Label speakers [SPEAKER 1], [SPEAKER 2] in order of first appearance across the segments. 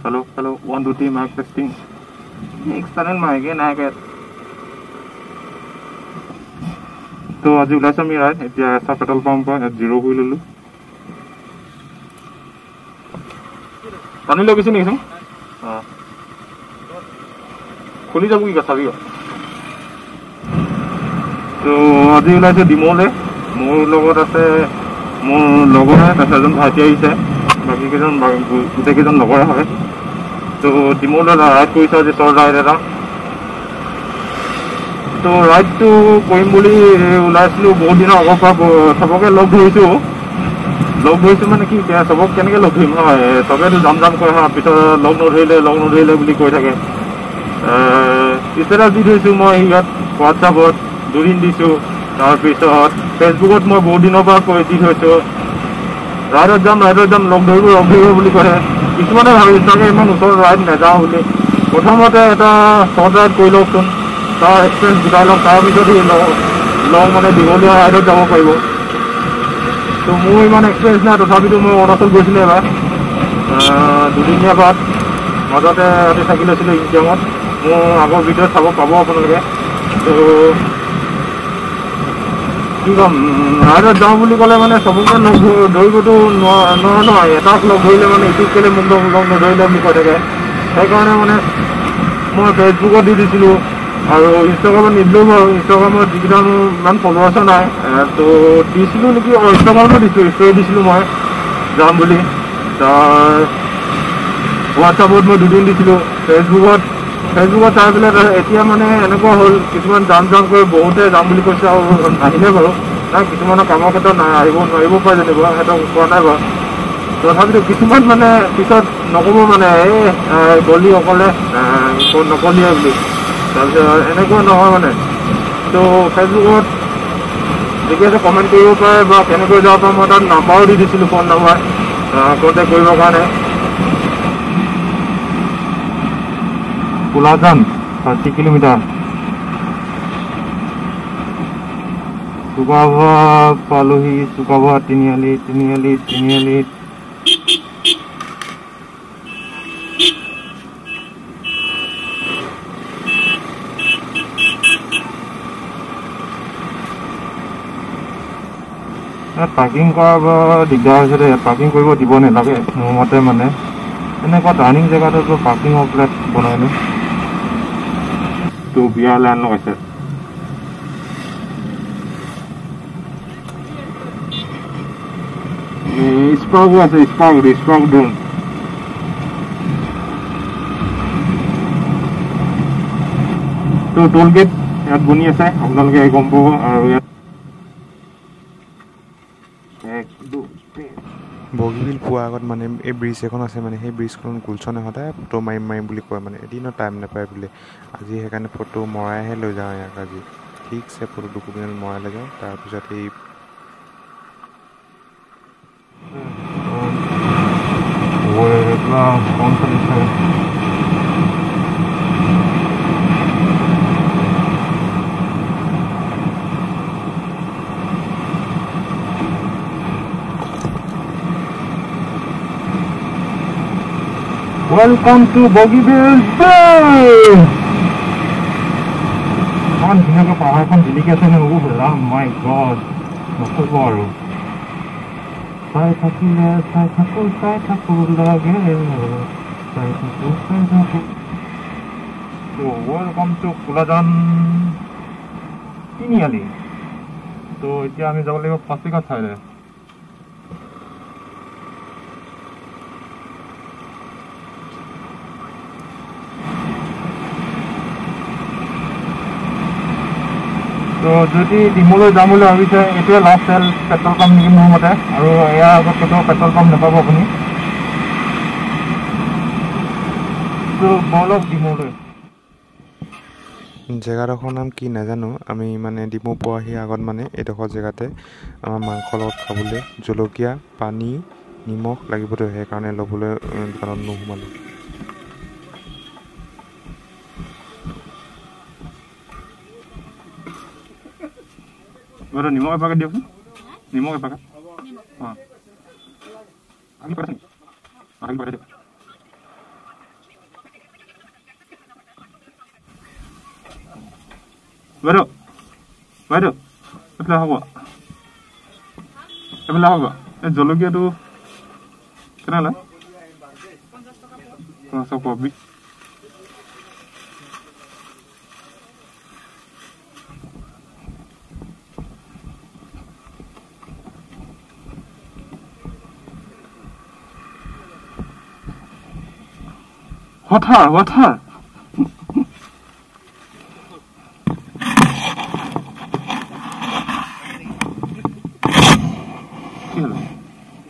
[SPEAKER 1] Hello, hello. 1, 2, 3, mic testing. External mic নাই কে তো আজি ওলাইছো আমি ৰাইট এতিয়া এছা পেট্ৰল পাম্প জিৰ' কৰি ললো পানী লৈ গৈছে নেকি খুলি যাব কি কথা তো আজি ওলাইছো ডিমলে মোৰ লগত আছে মোৰ লগৰে তাৰপিছত এজন ভাইটি আহিছে বাকী কেইজন গোটেইকেইজন লগৰে হয় তো ডিমলে ৰাইড কৰিছে আজি চৰ ৰাইড এটা তো ৰাইডটো কৰিম বুলি ওলাইছিলোঁ বহুত দিনৰ আগৰ পৰা চবকে লগ ধৰিছোঁ মানে কি চবক কেনেকৈ লগ ধৰিম হয় চবেতো যাম কৰে হয় পিছত লগ নধৰিলে বুলি কৈ থাকে ষ্টেটাছ দি থৈছোঁ মই ইয়াত হোৱাটছআপত দুদিন দিছোঁ তাৰপিছত ফেচবুকত মই বহুত দিনৰ পৰা দি থৈছোঁ ৰাইডত যাম লগ ধৰিব বুলি কয় কিছুমানে ভাবিছোঁ চাগে ইমান ওচৰত ৰাইড নাযাওঁ বুলি প্ৰথমতে এটা শ্বৰ্ট ৰাইড কৰি লওকচোন তাৰ এক্সপিৰিয়েঞ্চ গোটাই লওক তাৰপিছত লং মানে দীঘলীয়া ৰাইডত যাব পাৰিব তো মোৰ ইমান এক্সপিৰিয়েঞ্চ নাই তথাপিতো মই অৰুণাচল গৈছিলোঁ এবাৰ দুদিনীয়া বাদ মাজতে ৰাতি থাকি লৈছিলোঁ ইনকামত মোৰ আগৰ ভিডিঅ'ত চাব পাব আপোনালোকে তো কি ক'ম ৰাইডত যাওঁ বুলি ক'লে মানে চবকে লগ ধৰিবতো নহয় এটাক লগ ধৰিলে মানে ইটোক কেলৈ মোক লগ নধৰিলে বুলি কৈ থাকে সেইকাৰণে মানে মই ফেচবুকত দি দিছিলোঁ আৰু ইনষ্টাগ্ৰামত নিদিলোঁ বাৰু ইনষ্টাগ্ৰামত যিকেইটা মোৰ ইমান ফলোৱাৰ্ছো নাই তো দিছিলোঁ নেকি ইনষ্টাগ্ৰামতো দিছিলোঁ ষ্টৰি দিছিলোঁ মই যাম বুলি তাৰ হোৱাটছআপত মই দুদিন দিছিলোঁ ফেচবুকত চাই পেলাই এতিয়া মানে এনেকুৱা হ'ল কিছুমান যাম কৰি বহুতে যাম বুলি কৈছে আৰু নাহিলে বাৰু নাই কিছুমানৰ কামৰ ক্ষেত্ৰত নোৱাৰিব পাৰে যেনিবা সিহঁতক কোৱা নাই বাৰু তথাপিতো কিছুমান মানে পিছত নক'ব মানে এই গলি অকলে নকলিয়ে বুলি তাৰপিছত এনেকুৱা নহয় মানে তো ফেচবুকত যিকেইটা কমেণ্ট কৰিব পাৰে বা কেনেকৈ যাব পাৰে মই তাত নাম্বাৰো দি দিছিলোঁ ফোন নাম্বাৰ কণ্টেক্ট কৰিবৰ কাৰণে কোলাজান 30 কিলোমিটাৰ চুকাভা পালোহি চুকাভা তিনিআলি পাৰ্কিং কৰাৰ দিগদাৰ হৈছে দে পাৰ্কিং কৰিব দিব নালাগে মোৰ মতে মানে এনেকুৱা টাৰ্ণিং জেগাটো পাৰ্কিঙৰ প্লেট বনাইনো তো বিয়াৰ লাইন লগাইছে স্পাৰ্কো আছে স্পাৰ্ক ড্ৰোন তো টোল গেট ইয়াত বনি আছে আপোনালোকে গম পাব আৰু ইয়াত
[SPEAKER 2] বগীবিল পোৱাৰ আগত মানে এই ব্ৰিজ এখন আছে মানে সেই ব্ৰিজখন গুলচনে সদায় ফটো মাৰিম বুলি কয় মানে এদিনো টাইম নাপায় বোলে আজি সেইকাৰণে ফটো মৰাইহে লৈ যাওঁ ইয়াক আজি ঠিকছে ফটো ডকুমেণ্ট মৰাই লৈ যাওঁ তাৰপিছত এই
[SPEAKER 1] Welcome to Bogeybill Bay! ইমান ধুনীয়াকৈ পাহাৰখন জিলিকি আছে নে মাই গড নক'ব আৰু চাই থাকো লাগে ৱেলকাম টু কোলাজান তিনিআলি তো এতিয়া আমি যাব লাগিব পাচিঘাট চাইডে তো যদি ডিমলৈ যাম বুলি ভাবিছে এইটোৱে লাষ্ট পেট্ৰল পাম্প নেকি মোৰ মতে আৰু ইয়াৰ আগত কেতিয়াও পেট্ৰল পাম্প নাপাব আপুনি তো বলক ডিমলৈ
[SPEAKER 2] জেগাডোখৰ নাম কি নাজানো আমি মানে ডিমৌ পোৱাহি আগত মানে এইডোখৰ জেগাতে আমাৰ মাংসৰ লগত খাবলৈ জলকীয়া পানী নিমখ লাগিবতো সেইকাৰণে ল'বলৈ দোকানত নোসোমালোঁ
[SPEAKER 1] নিমখ এপাকেট দিয়কচোন নিমখ এপাকেট অঁ আহি পাইছে আহি পাই দিয়ক বাইদেউ বাইদেউ এইফালে হ'ব এইফালে হ'ব এই জলকীয়াটো কেনে লয় চব কবি Water.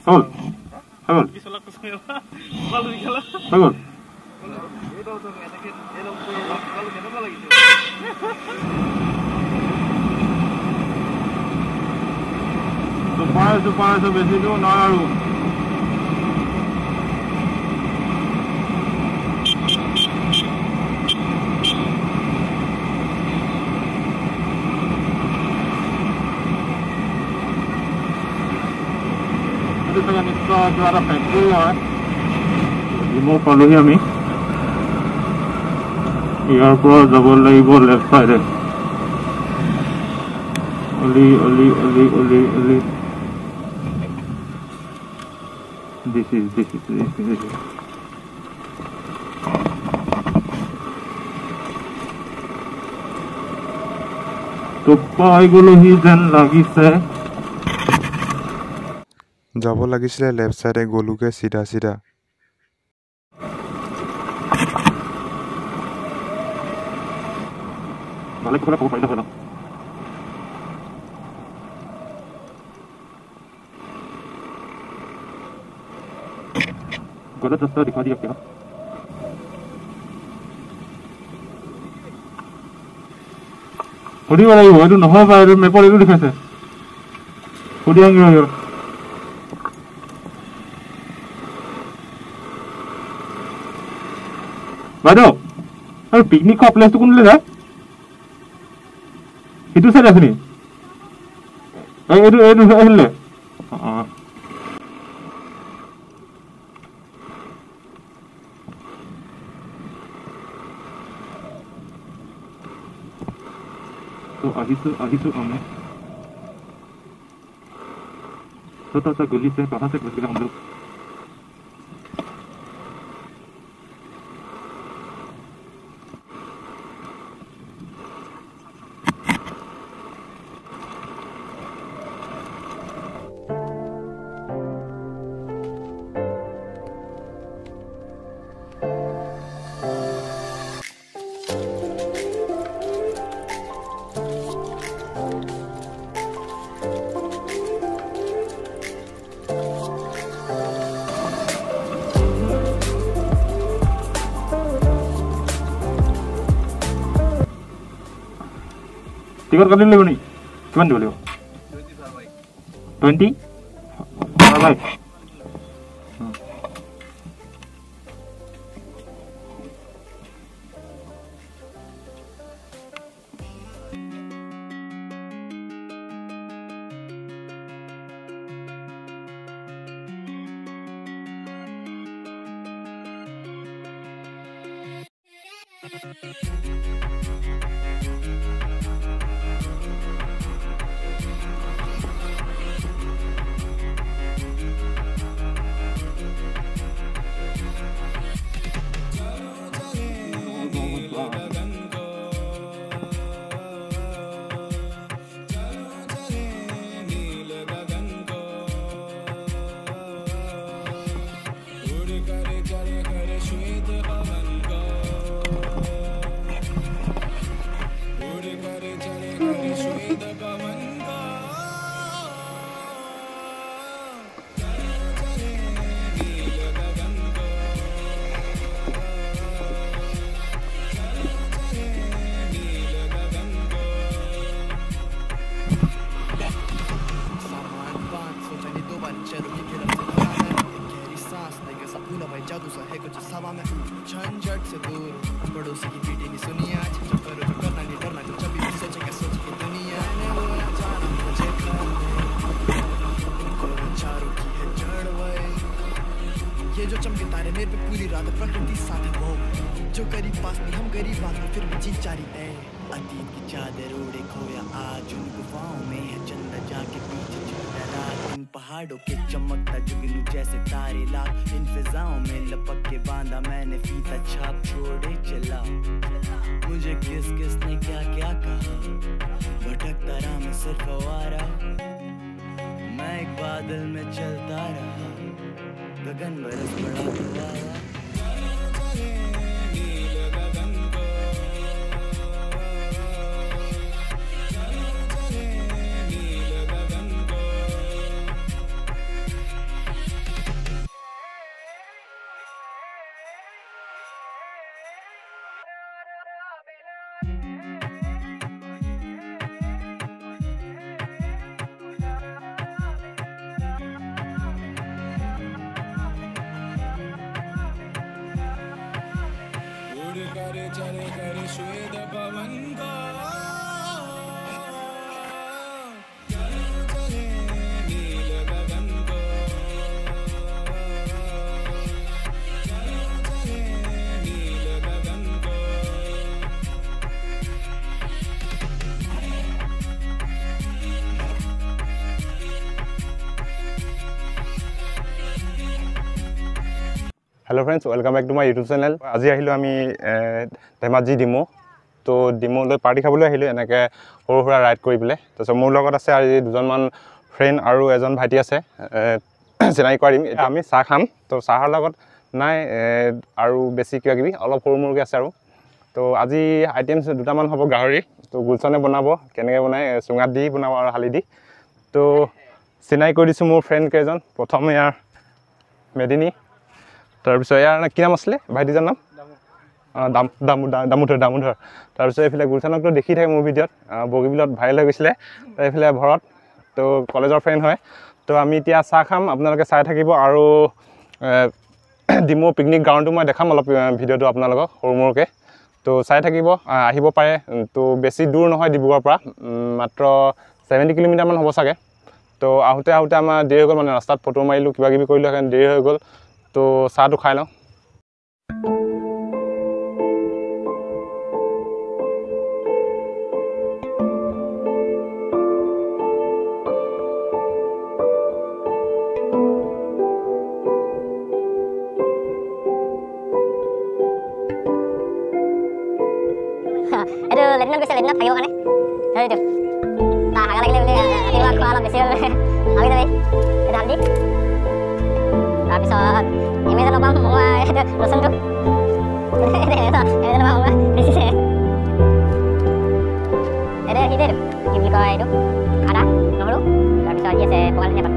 [SPEAKER 1] Sol. Hagol. Hagol. Supaya bersih itu naru. Ada factory है इमो पालोही आमी यार पर जबर लागिब लेफ्ट साइड ओली ओली ओली ओली ओली this is तो पाई गलोही जेन লাগিছে
[SPEAKER 2] যাব লাগিছিলে লেফট সাইডে গলুকে সিধা সিধা
[SPEAKER 1] ভালে করে পাবো পাইলা হলো गलत रास्ता दिखा दिया क्या खुदी वाला ही वो न हो पाए मैं पर इधर दिखाते खुदी आएंगे यार বাইদেউ আৰু পিকনিক খোৱা প্লেচটো কোনলৈ যায় সেইটো চাইড আছে নি এইটো আহিলে আহিছো আমি छोटा सा गली से कहाँ से गुजरे हम लोग टिकट कर ले बनी किमान দিব লাগিব 20 ভাই झंझट से दूर पड़ोसी की पीटी नहीं सुनी आज जो करो जो करना नहीं डरना जो जब भी सोचेगा सोच की दुनिया ने वो जाना मुझे करने चारों की है जड़वई ये जो चमके तारे मेरे पे पूरी रात प्रकृति साथ है वो जो करीब पास नहीं हम गरीब बात में फिर भी जी चारी है
[SPEAKER 3] अतीत की चादर ओढ़े खोया आज उन गुफाओं में है चंदा जाके पीछे छुपा रात इन पहाड़ों के चमकता जुगनू जैसे तारे लाख इन फिजाओं में लपक के बांधा मैंने फीता छाप छोड़े चला मुझे किस किस ने क्या क्या कहा भटकता रहा मैं सिर्फ आवारा मैं एक बादल में चलता रहा गगन बरस पड़ा दोबारा
[SPEAKER 4] करे चले करे श्वेत पवन का चले नील गगन को चले नील गगन को
[SPEAKER 5] hello friends welcome back to my YouTube channel आज आहिलो आमी धेमाजी डिमो तो डिमोলৈ पार्टी खाবলৈ আহিলো এনেকৈ সৰু সৰু ৰাইড কৰি পেলাই তাৰপিছত মোৰ লগত আছে আজি দুজনমান ফ্ৰেণ্ড আৰু এজন ভাইটি আছে চিনাকি কৰিম আমি চাহ খাম তো চাহৰ লগত নাই আৰু বেছি কিবা কিবি অলপ সৰু মুৰ্গী আছে আৰু তো আজি আইটেমছ দুটামান হ'ব গাহৰি তো গুলচনে বনাব কেনেকৈ বনাই চুঙাত দি বনাব আৰু হালি দি তো চিনাকি কৰি দিছোঁ মোৰ ফ্ৰেণ্ড কেইজন প্ৰথম ইয়াৰ মেদিনী তাৰপিছত ইয়াৰ কি নাম আছিলে ভাইটিজন নাম দামোধৰ তাৰপিছত এইফালে গুলচানকতো দেখি থাকে মোৰ ভিডিঅ'ত বগীবিলত ভাইৰেল হৈ গৈছিলে এইফালে ভৰত তো কলেজৰ ফ্ৰেণ্ড হয় তো আমি এতিয়া চাহ খাম আপোনালোকে চাই থাকিব আৰু ডিমো পিকনিক গ্ৰাউণ্ডটো মই দেখাম অলপ ভিডিঅ'টো আপোনালোকক সৰু সৰুকৈ তো চাই থাকিব আহিব পাৰে তো বেছি দূৰ নহয় ডিব্ৰুগড়ৰ পৰা মাত্ৰ 70 কিলোমিটাৰমান হ'ব চাগে তো আহোঁতে আমাৰ দেৰি হৈ গ'ল মানে ৰাস্তাত ফটো মাৰিলোঁ কিবা কিবি কৰিলোঁ সেইকাৰণে দেৰি হৈ গ'ল তো চাহটো খাই লওঁ
[SPEAKER 6] itu লেটনত গৈছে লেটনত থাকিব কাৰণে সেইটো তাৰ হাগা লাগিলে বুলি ৰাতিপুৱা খোৱা অলপ বেছি হ'ল আমি যাবি ধান দি তাৰপিছত এমেজন পাম মই সেইটো ৰচুনটো এমেজন পাম মই বেছিছে এইটো কি দেই কি বুলি কয় এইটো আদা নহৰু তাৰপিছত কি আছে পগাল ধনিয়া পাত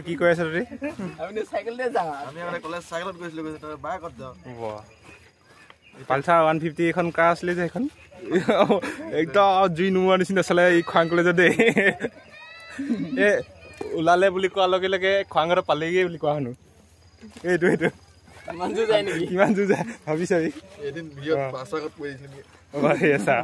[SPEAKER 2] কি কৈ আছে তই
[SPEAKER 4] আমি সাইকেল দিয়ে যাও আমি মানে কলেজ সাইকেলত গৈছিলো তই বাইকত যাও
[SPEAKER 2] বাহ পালচাৰ 150 এখন কাৰ আছিলে যে এখন একদম জুই নোৱা নিচিনা চলে এই খোৱাং কলেজত দেই এ ওলালে বুলি কোৱা লগে লগে খোৱাঙত পালেগে বুলি কোৱা শুনো এইটো
[SPEAKER 4] কিমান জু যায় নেকি
[SPEAKER 2] কিমান জু যায় ভাবি চাবি
[SPEAKER 4] এদিন ভিডিঅ' পাছাকত পৰিছিল
[SPEAKER 2] এছা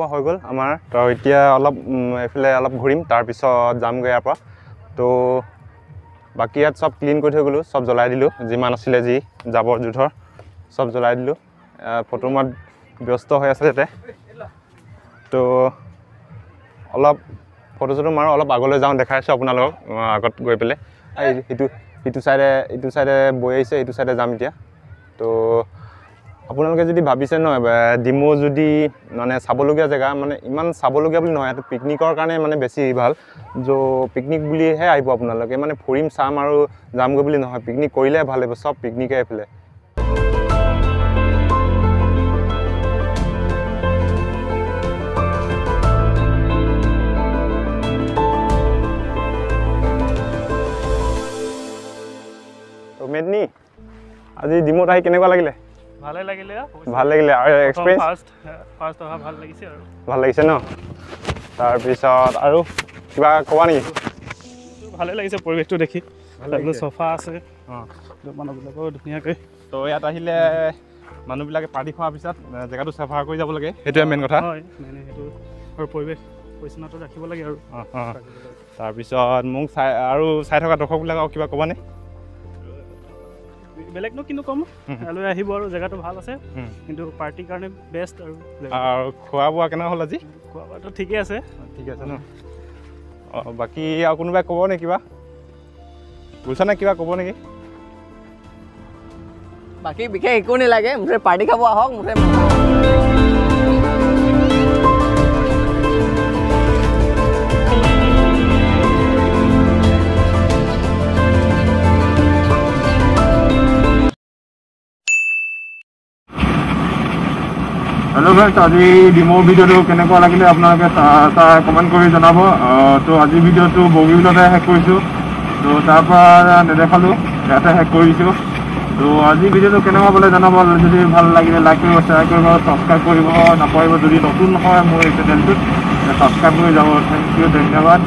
[SPEAKER 2] খোৱা হৈ গ'ল আমাৰ তো এতিয়া অলপ এফালে অলপ ঘূৰিম তাৰপিছত যামগৈ ইয়াৰ পৰা তো বাকী ইয়াত চব ক্লিন কৰি থৈ গ'লোঁ চব জ্বলাই দিলোঁ যিমান আছিলে যি জাবৰ জোঁথৰ চব জ্বলাই দিলোঁ
[SPEAKER 5] ফটো মাত ব্যস্ত হৈ আছে ইয়াতে তো অলপ ফটো চটো মাৰোঁ অলপ আগলৈ যাওঁ দেখাইছোঁ আপোনালোকক আগত গৈ পেলাই ইটো চাইডে বৈ আহিছে এইটো চাইডে যাম এতিয়া তো আপোনালোকে যদি ভাবিছে নহয় ডিমৌ যদি মানে চাবলগীয়া জেগা মানে ইমান চাবলগীয়া বুলি নহয় এইটো পিকনিকৰ কাৰণে মানে বেছি ভাল পিকনিক বুলিহে আহিব আপোনালোকে মানে ফুৰিম চাম আৰু যামগৈ বুলি নহয় পিকনিক কৰিলে ভাল লাগিব চব পিকনিকে এইফালে মেদনি আজি ডিমৌত আহি কেনেকুৱা লাগিলে
[SPEAKER 7] ভালে লাগিলে
[SPEAKER 5] আৰু এক্সপেৰিয়েন্স
[SPEAKER 7] ফাৰ্ষ্ট অহা ভাল লাগিছে আৰু
[SPEAKER 5] ভাল লাগিছে ন তাৰপিছত আৰু কিবা ক'বা নেকি
[SPEAKER 7] ভালে লাগিছে পৰিৱেশটো দেখি চফা আছে মানুহবিলাকো ধুনীয়াকৈ
[SPEAKER 5] তো ইয়াত আহিলে মানুহবিলাকে পাৰ্টি খোৱাৰ পিছত জেগাটো চাফা কৰি যাব লাগে সেইটোৱে মেইন কথা
[SPEAKER 7] হয় মানে সেইটো আৰু পৰিৱেশ পৰিচ্ছন্নতা ৰাখিব লাগে আৰু
[SPEAKER 5] তাৰপিছত মোক চাই থকা দৰ্শকবিলাকক কিবা ক'বানে
[SPEAKER 7] বেলেগনো কিন্তু ক'ম ইয়ালৈ আহিব আৰু জেগাটো ভাল আছে কিন্তু পাৰ্টিৰ কাৰণে বেষ্ট আৰু
[SPEAKER 5] খোৱা বোৱা কেনেকুৱা হ'ল আজি
[SPEAKER 7] খোৱা বোৱাটো ঠিকে আছে
[SPEAKER 5] ন বাকী আৰু কোনোবাই ক'ব নে কিবা বুজিছানে কিবা ক'ব নেকি
[SPEAKER 4] বাকী বিশেষ একো নালাগে মুঠতে পাৰ্টি খাব আহক মুঠতে
[SPEAKER 1] হেল্ল' গাইছ আজি ডিমৌ ভিডিঅ'টো কেনেকুৱা লাগিলে আপোনালোকে কমেণ্ট কৰি জনাব তো আজি ভিডিঅ'টো বগীবিলতে শেষ কৰিছোঁ তো তাৰপৰা নেদেখালোঁ ইয়াতে শেষ কৰিছোঁ তো আজি ভিডিঅ'টো কেনেকুৱা পালে জনাব যদি ভাল লাগিলে লাইক কৰিব শ্বেয়াৰ কৰিব ছাবস্ক্ৰাইব কৰিব নাপাৰিব যদি নতুন হয় মোৰ এই চেনেলটোত ছাবস্ক্ৰাইব কৰি যাব থেংক ইউ ধন্যবাদ